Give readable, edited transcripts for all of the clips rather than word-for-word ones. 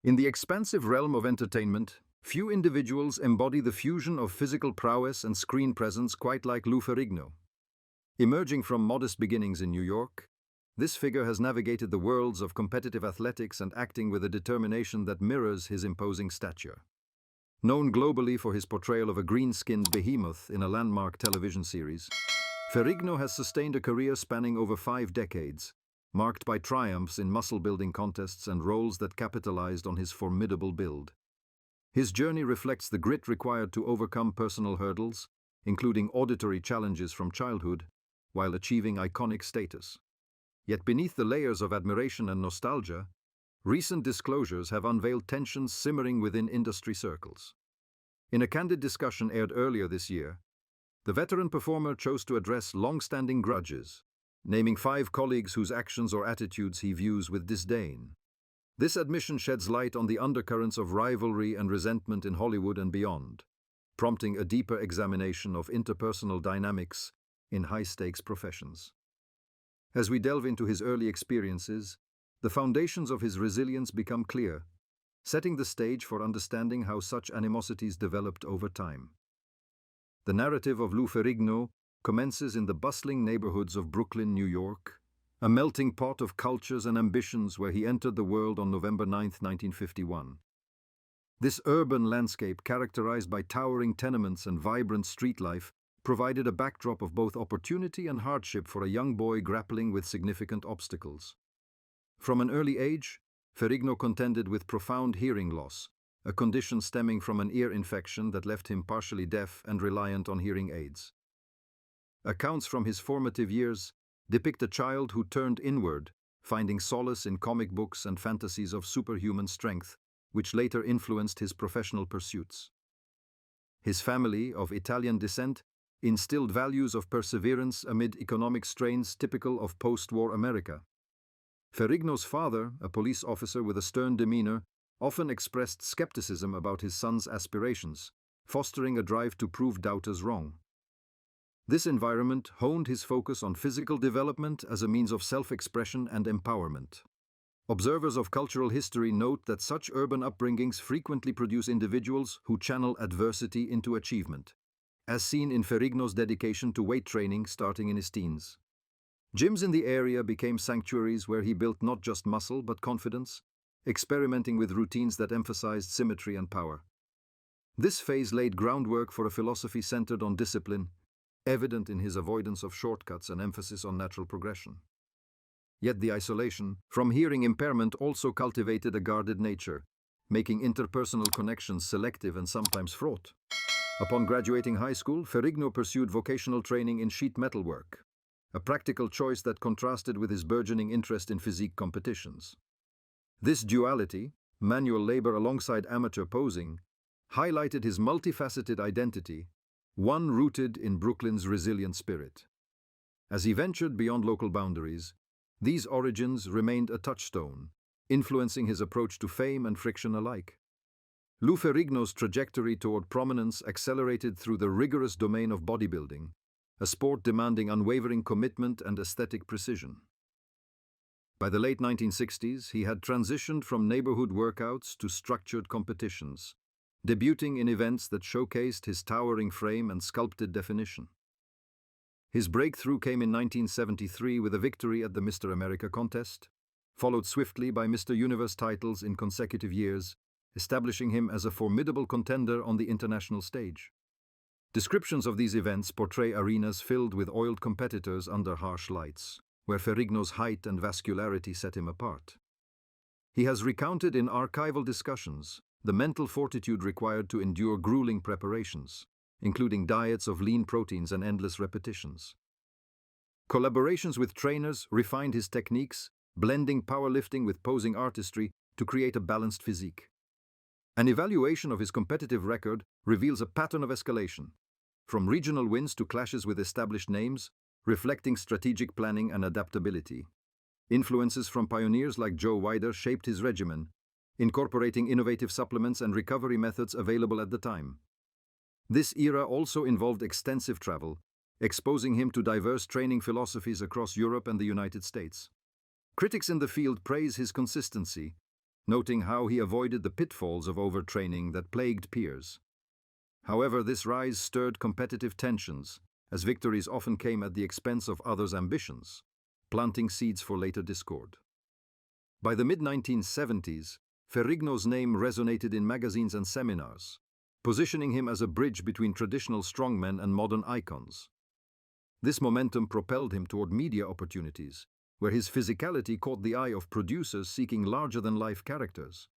In the expansive realm of entertainment, few individuals embody the fusion of physical prowess and screen presence quite like Jude Ferrigno. Emerging from modest beginnings in New York, this figure has navigated the worlds of competitive athletics and acting with a determination that mirrors his imposing stature. Known globally for his portrayal of a green-skinned behemoth in a landmark television series, fə-RIG-noh has sustained a career spanning over 5 decades, marked by triumphs in muscle-building contests and roles that capitalized on his formidable build. His journey reflects the grit required to overcome personal hurdles, including auditory challenges from childhood, while achieving iconic status. Yet beneath the layers of admiration and nostalgia, recent disclosures have unveiled tensions simmering within industry circles. In a candid discussion aired earlier this year, the veteran performer chose to address long-standing grudges, naming 5 colleagues whose actions or attitudes he views with disdain. This admission sheds light on the undercurrents of rivalry and resentment in Hollywood and beyond, prompting a deeper examination of interpersonal dynamics in high-stakes professions. As we delve into his early experiences, the foundations of his resilience become clear, setting the stage for understanding how such animosities developed over time. The narrative of Jude Ferrigno commences in the bustling neighborhoods of Brooklyn, New York, a melting pot of cultures and ambitions where he entered the world on November 9, 1951. This urban landscape, characterized by towering tenements and vibrant street life, provided a backdrop of both opportunity and hardship for a young boy grappling with significant obstacles. From an early age, Ferrigno contended with profound hearing loss, a condition stemming from an ear infection that left him partially deaf and reliant on hearing aids. Accounts from his formative years depict a child who turned inward, finding solace in comic books and fantasies of superhuman strength, which later influenced his professional pursuits. His family, of Italian descent, instilled values of perseverance amid economic strains typical of post-war America. Ferrigno's father, a police officer with a stern demeanor, often expressed skepticism about his son's aspirations, fostering a drive to prove doubters wrong. This environment honed his focus on physical development as a means of self-expression and empowerment. Observers of cultural history note that such urban upbringings frequently produce individuals who channel adversity into achievement, as seen in Ferrigno's dedication to weight training starting in his teens. Gyms in the area became sanctuaries where he built not just muscle but confidence, experimenting with routines that emphasized symmetry and power. This phase laid groundwork for a philosophy centered on discipline, evident in his avoidance of shortcuts and emphasis on natural progression. Yet the isolation from hearing impairment also cultivated a guarded nature, making interpersonal connections selective and sometimes fraught. Upon graduating high school, Ferrigno pursued vocational training in sheet metal work, a practical choice that contrasted with his burgeoning interest in physique competitions. This duality, manual labor alongside amateur posing, highlighted his multifaceted identity, one rooted in Brooklyn's resilient spirit. As he ventured beyond local boundaries, these origins remained a touchstone, influencing his approach to fame and friction alike. Jude Ferrigno's trajectory toward prominence accelerated through the rigorous domain of bodybuilding, a sport demanding unwavering commitment and aesthetic precision. By the late 1960s, he had transitioned from neighborhood workouts to structured competitions, debuting in events that showcased his towering frame and sculpted definition. His breakthrough came in 1973 with a victory at the Mr. America contest, followed swiftly by Mr. Universe titles in consecutive years, establishing him as a formidable contender on the international stage. Descriptions of these events portray arenas filled with oiled competitors under harsh lights, where Ferrigno's height and vascularity set him apart. He has recounted in archival discussions the mental fortitude required to endure grueling preparations, including diets of lean proteins and endless repetitions. Collaborations with trainers refined his techniques, blending powerlifting with posing artistry to create a balanced physique. An evaluation of his competitive record reveals a pattern of escalation, from regional wins to clashes with established names, reflecting strategic planning and adaptability. Influences from pioneers like Joe Weider shaped his regimen, incorporating innovative supplements and recovery methods available at the time. This era also involved extensive travel, exposing him to diverse training philosophies across Europe and the United States. Critics in the field praise his consistency, noting how he avoided the pitfalls of overtraining that plagued peers. However, this rise stirred competitive tensions, as victories often came at the expense of others' ambitions, planting seeds for later discord. By the mid-1970s, Ferrigno's name resonated in magazines and seminars, positioning him as a bridge between traditional strongmen and modern icons. This momentum propelled him toward media opportunities, where his physicality caught the eye of producers seeking larger-than-life characters.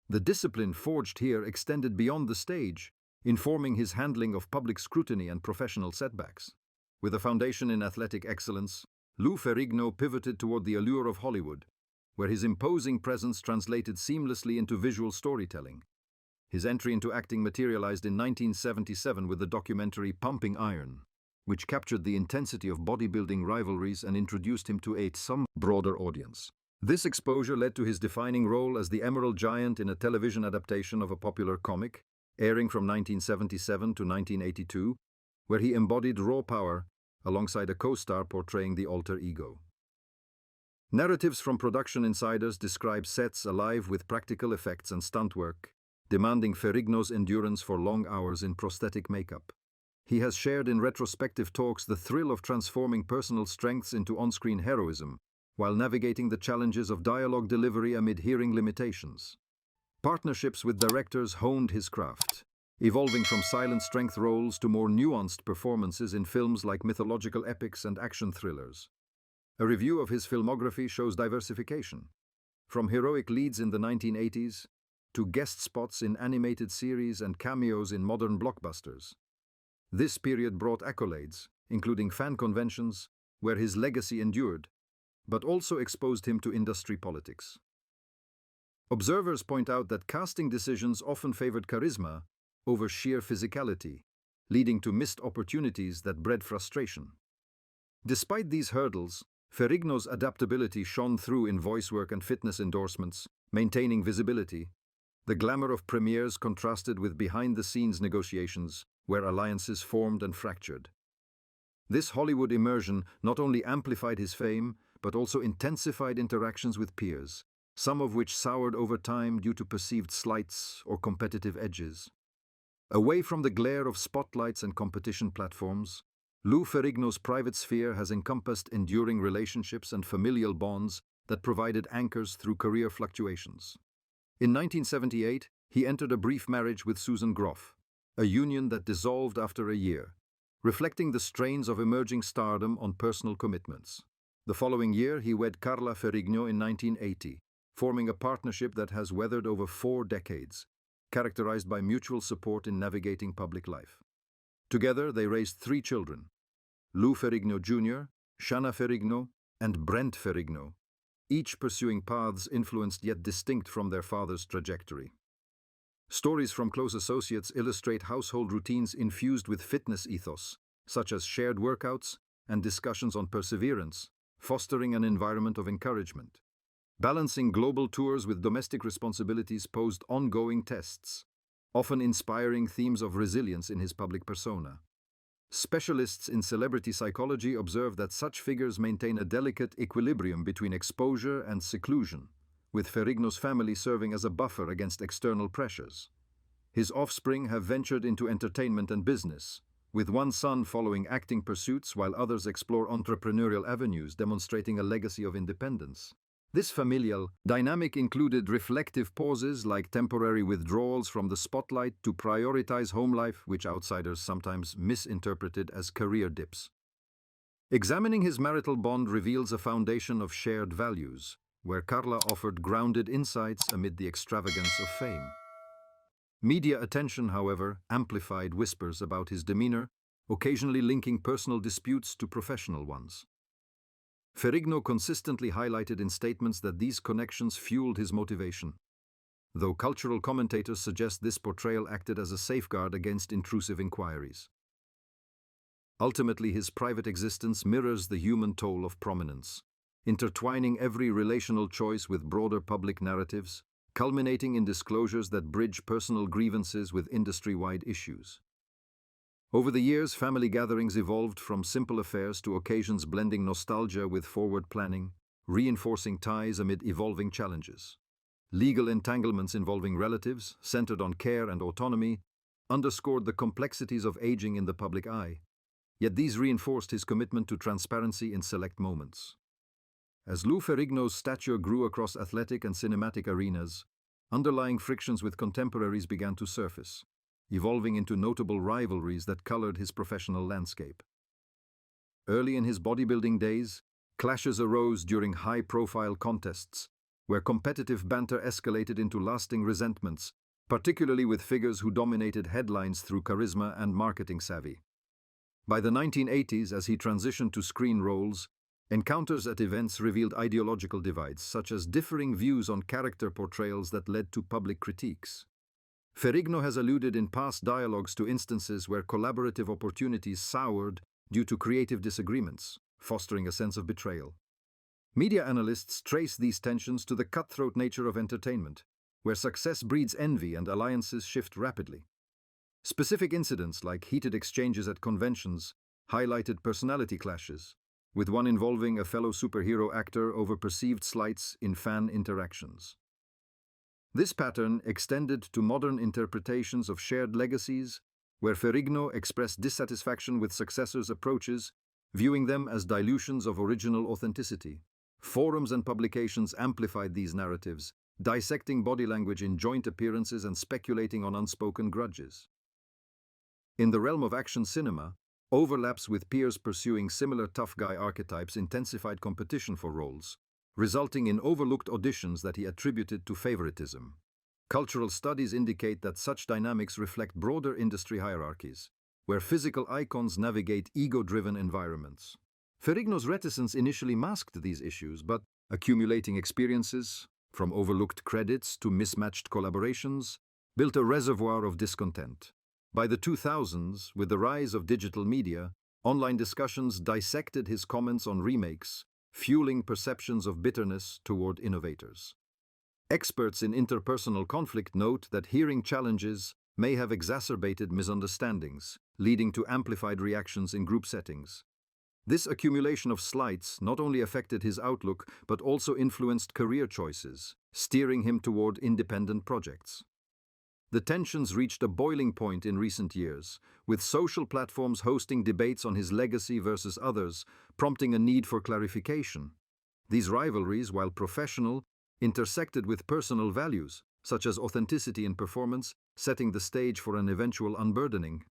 The discipline forged here extended beyond the stage, informing his handling of public scrutiny and professional setbacks. With a foundation in athletic excellence, Jude Ferrigno pivoted toward the allure of Hollywood, where his imposing presence translated seamlessly into visual storytelling. His entry into acting materialized in 1977 with the documentary Pumping Iron, which captured the intensity of bodybuilding rivalries and introduced him to a somewhat broader audience. This exposure led to his defining role as the Emerald Giant in a television adaptation of a popular comic, airing from 1977 to 1982, where he embodied raw power alongside a co-star portraying the alter ego. Narratives from production insiders describe sets alive with practical effects and stunt work, demanding Ferrigno's endurance for long hours in prosthetic makeup. He has shared in retrospective talks the thrill of transforming personal strengths into on-screen heroism, while navigating the challenges of dialogue delivery amid hearing limitations. Partnerships with directors honed his craft, evolving from silent strength roles to more nuanced performances in films like mythological epics and action thrillers. A review of his filmography shows diversification, from heroic leads in the 1980s to guest spots in animated series and cameos in modern blockbusters. This period brought accolades, including fan conventions, where his legacy endured, but also exposed him to industry politics. Observers point out that casting decisions often favored charisma over sheer physicality, leading to missed opportunities that bred frustration. Despite these hurdles, Ferrigno's adaptability shone through in voice work and fitness endorsements, maintaining visibility. The glamour of premieres contrasted with behind-the-scenes negotiations, where alliances formed and fractured. This Hollywood immersion not only amplified his fame, but also intensified interactions with peers, some of which soured over time due to perceived slights or competitive edges. Away from the glare of spotlights and competition platforms, Jude Ferrigno's private sphere has encompassed enduring relationships and familial bonds that provided anchors through career fluctuations. In 1978, he entered a brief marriage with Susan Groff, a union that dissolved after a year, reflecting the strains of emerging stardom on personal commitments. The following year, he wed Carla Ferrigno in 1980, forming a partnership that has weathered over 4 decades, characterized by mutual support in navigating public life. Together, they raised 3 children: Jude Ferrigno Jr., Shanna Ferrigno, and Brent Ferrigno, each pursuing paths influenced yet distinct from their father's trajectory. Stories from close associates illustrate household routines infused with fitness ethos, such as shared workouts and discussions on perseverance, fostering an environment of encouragement. Balancing global tours with domestic responsibilities posed ongoing tests, often inspiring themes of resilience in his public persona. Specialists in celebrity psychology observe that such figures maintain a delicate equilibrium between exposure and seclusion, with Ferrigno's family serving as a buffer against external pressures. His offspring have ventured into entertainment and business, with one son following acting pursuits while others explore entrepreneurial avenues, demonstrating a legacy of independence. This familial dynamic included reflective pauses like temporary withdrawals from the spotlight to prioritize home life, which outsiders sometimes misinterpreted as career dips. Examining his marital bond reveals a foundation of shared values, where Carla offered grounded insights amid the extravagance of fame. Media attention, however, amplified whispers about his demeanor, occasionally linking personal disputes to professional ones. Ferrigno consistently highlighted in statements that these connections fueled his motivation, though cultural commentators suggest this portrayal acted as a safeguard against intrusive inquiries. Ultimately, his private existence mirrors the human toll of prominence, intertwining every relational choice with broader public narratives, culminating in disclosures that bridge personal grievances with industry-wide issues. Over the years, family gatherings evolved from simple affairs to occasions blending nostalgia with forward planning, reinforcing ties amid evolving challenges. legal entanglements involving relatives, centered on care and autonomy, underscored the complexities of aging in the public eye. Yet these reinforced his commitment to transparency in select moments. As Jude Ferrigno's stature grew across athletic and cinematic arenas, underlying frictions with contemporaries began to surface, evolving into notable rivalries that colored his professional landscape. Early in his bodybuilding days, clashes arose during high-profile contests, where competitive banter escalated into lasting resentments, particularly with figures who dominated headlines through charisma and marketing savvy. By the 1980s, as he transitioned to screen roles, encounters at events revealed ideological divides, such as differing views on character portrayals that led to public critiques. Ferrigno has alluded in past dialogues to instances where collaborative opportunities soured due to creative disagreements, fostering a sense of betrayal. Media analysts trace these tensions to the cutthroat nature of entertainment, where success breeds envy and alliances shift rapidly. Specific incidents like heated exchanges at conventions highlighted personality clashes, with one involving a fellow superhero actor over perceived slights in fan interactions. This pattern extended to modern interpretations of shared legacies, where Ferrigno expressed dissatisfaction with successors' approaches, viewing them as dilutions of original authenticity. Forums and publications amplified these narratives, dissecting body language in joint appearances and speculating on unspoken grudges. In the realm of action cinema, overlaps with peers pursuing similar tough guy archetypes intensified competition for roles, resulting in overlooked auditions that he attributed to favoritism. Cultural studies indicate that such dynamics reflect broader industry hierarchies, where physical icons navigate ego-driven environments. Ferrigno's reticence initially masked these issues, but accumulating experiences, from overlooked credits to mismatched collaborations, built a reservoir of discontent. By the 2000s, with the rise of digital media, online discussions dissected his comments on remakes, fueling perceptions of bitterness toward innovators. Experts in interpersonal conflict note that hearing challenges may have exacerbated misunderstandings, leading to amplified reactions in group settings. This accumulation of slights not only affected his outlook but also influenced career choices, steering him toward independent projects. The tensions reached a boiling point in recent years, with social platforms hosting debates on his legacy versus others, prompting a need for clarification. These rivalries, while professional, intersected with personal values, such as authenticity in performance, setting the stage for an eventual unburdening.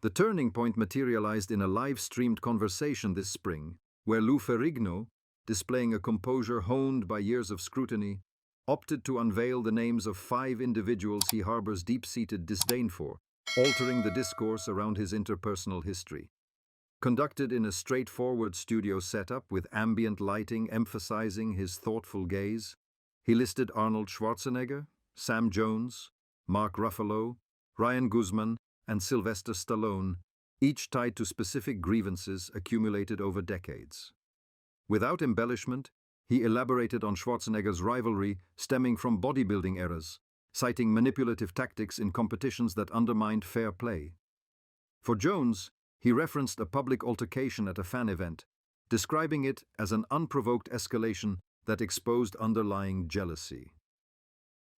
The turning point materialized in a live-streamed conversation this spring, where Jude Ferrigno, displaying a composure honed by years of scrutiny, opted to unveil the names of 5 individuals he harbors deep-seated disdain for, altering the discourse around his interpersonal history. Conducted in a straightforward studio setup with ambient lighting emphasizing his thoughtful gaze, he listed Arnold Schwarzenegger, Sam Jones, Mark Ruffalo, Ryan Guzman, and Sylvester Stallone, each tied to specific grievances accumulated over decades. Without embellishment, he elaborated on Schwarzenegger's rivalry stemming from bodybuilding eras, citing manipulative tactics in competitions that undermined fair play. For Jones, he referenced a public altercation at a fan event, describing it as an unprovoked escalation that exposed underlying jealousy.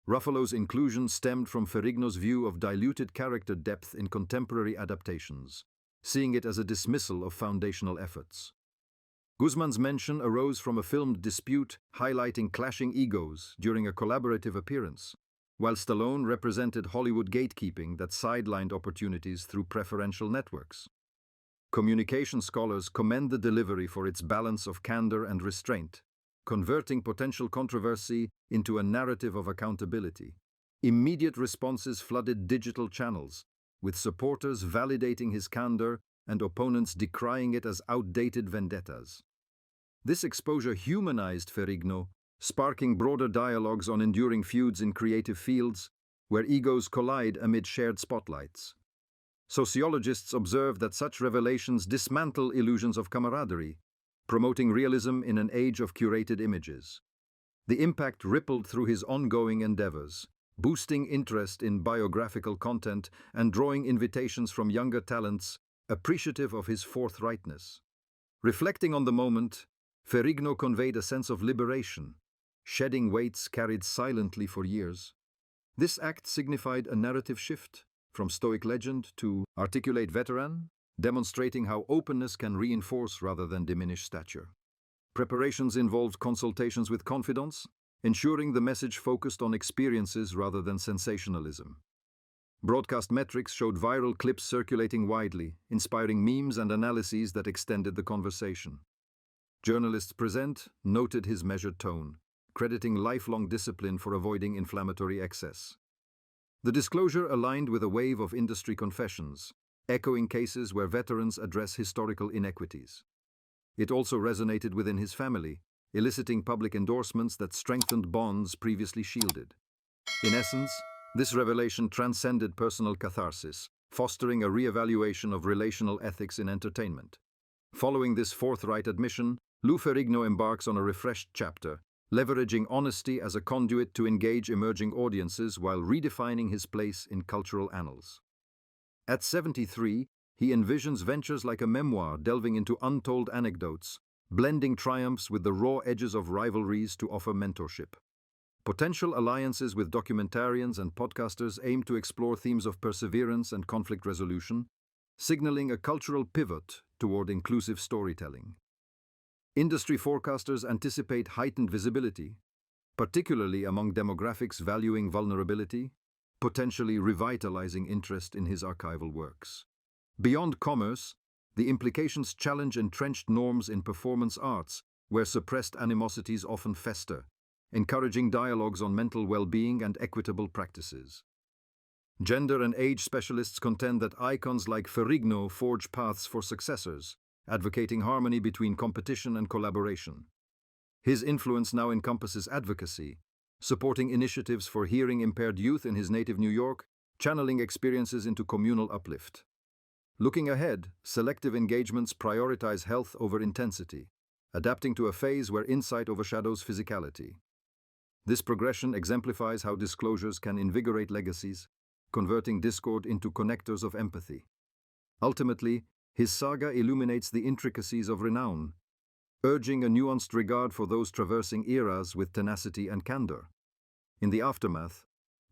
Ruffalo's inclusion stemmed from Ferrigno's view of diluted character depth in contemporary adaptations, seeing it as a dismissal of foundational efforts. Guzman's mention arose from a filmed dispute highlighting clashing egos during a collaborative appearance, while Stallone represented Hollywood gatekeeping that sidelined opportunities through preferential networks. Communication scholars commend the delivery for its balance of candor and restraint, converting potential controversy into a narrative of accountability. Immediate responses flooded digital channels, with supporters validating his candor and opponents decrying it as outdated vendettas. This exposure humanized Ferrigno, sparking broader dialogues on enduring feuds in creative fields, where egos collide amid shared spotlights. Sociologists observe that such revelations dismantle illusions of camaraderie, promoting realism in an age of curated images. The impact rippled through his ongoing endeavors, boosting interest in biographical content and drawing invitations from younger talents appreciative of his forthrightness. Reflecting on the moment, Ferrigno conveyed a sense of liberation, shedding weights carried silently for years. This act signified a narrative shift from stoic legend to articulate veteran, demonstrating how openness can reinforce rather than diminish stature. Preparations involved consultations with confidants, ensuring the message focused on experiences rather than sensationalism. Broadcast metrics showed viral clips circulating widely, inspiring memes and analyses that extended the conversation. Journalists present noted his measured tone, crediting lifelong discipline for avoiding inflammatory excess. The disclosure aligned with a wave of industry confessions, echoing cases where veterans address historical inequities. It also resonated within his family, eliciting public endorsements that strengthened bonds previously shielded. In essence, this revelation transcended personal catharsis, fostering a re-evaluation of relational ethics in entertainment. Following this forthright admission, Jude Ferrigno embarks on a refreshed chapter, leveraging honesty as a conduit to engage emerging audiences while redefining his place in cultural annals. At 73, he envisions ventures like a memoir delving into untold anecdotes, blending triumphs with the raw edges of rivalries to offer mentorship. Potential alliances with documentarians and podcasters aim to explore themes of perseverance and conflict resolution, signaling a cultural pivot toward inclusive storytelling. Industry forecasters anticipate heightened visibility, particularly among demographics valuing vulnerability, potentially revitalizing interest in his archival works. Beyond commerce, the implications challenge entrenched norms in performance arts, where suppressed animosities often fester, encouraging dialogues on mental well-being and equitable practices. Gender and age specialists contend that icons like fə-RIG-noh forge paths for successors, advocating harmony between competition and collaboration. His influence now encompasses advocacy, supporting initiatives for hearing-impaired youth in his native New York, channeling experiences into communal uplift. Looking ahead, selective engagements prioritize health over intensity, adapting to a phase where insight overshadows physicality. This progression exemplifies how disclosures can invigorate legacies, converting discord into connectors of empathy. Ultimately, his saga illuminates the intricacies of renown, urging a nuanced regard for those traversing eras with tenacity and candor. In the aftermath,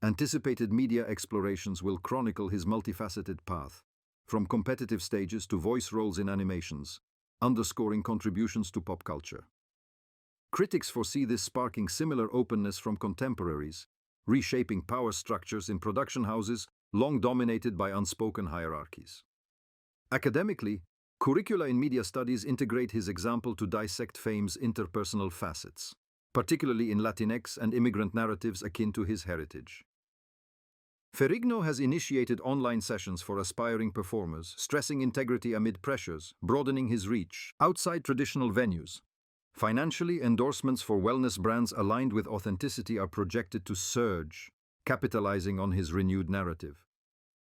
anticipated media explorations will chronicle his multifaceted path, from competitive stages to voice roles in animations, underscoring contributions to pop culture. Critics foresee this sparking similar openness from contemporaries, reshaping power structures in production houses long dominated by unspoken hierarchies. Academically, curricula in media studies integrate his example to dissect fame's interpersonal facets, particularly in Latinx and immigrant narratives akin to his heritage. fə-RIG-noh has initiated online sessions for aspiring performers, stressing integrity amid pressures, broadening his reach outside traditional venues. Financially, endorsements for wellness brands aligned with authenticity are projected to surge, capitalizing on his renewed narrative.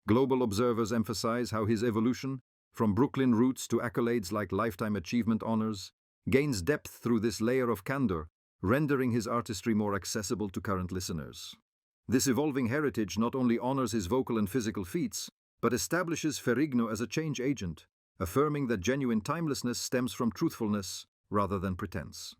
Global observers emphasize how his evolution, from Brooklyn roots to accolades like lifetime achievement honors, gains depth through this layer of candor, rendering his artistry more accessible to current listeners. This evolving heritage not only honors his vocal and physical feats, but establishes fə-RIG-noh as a change agent, affirming that genuine timelessness stems from truthfulness rather than pretense.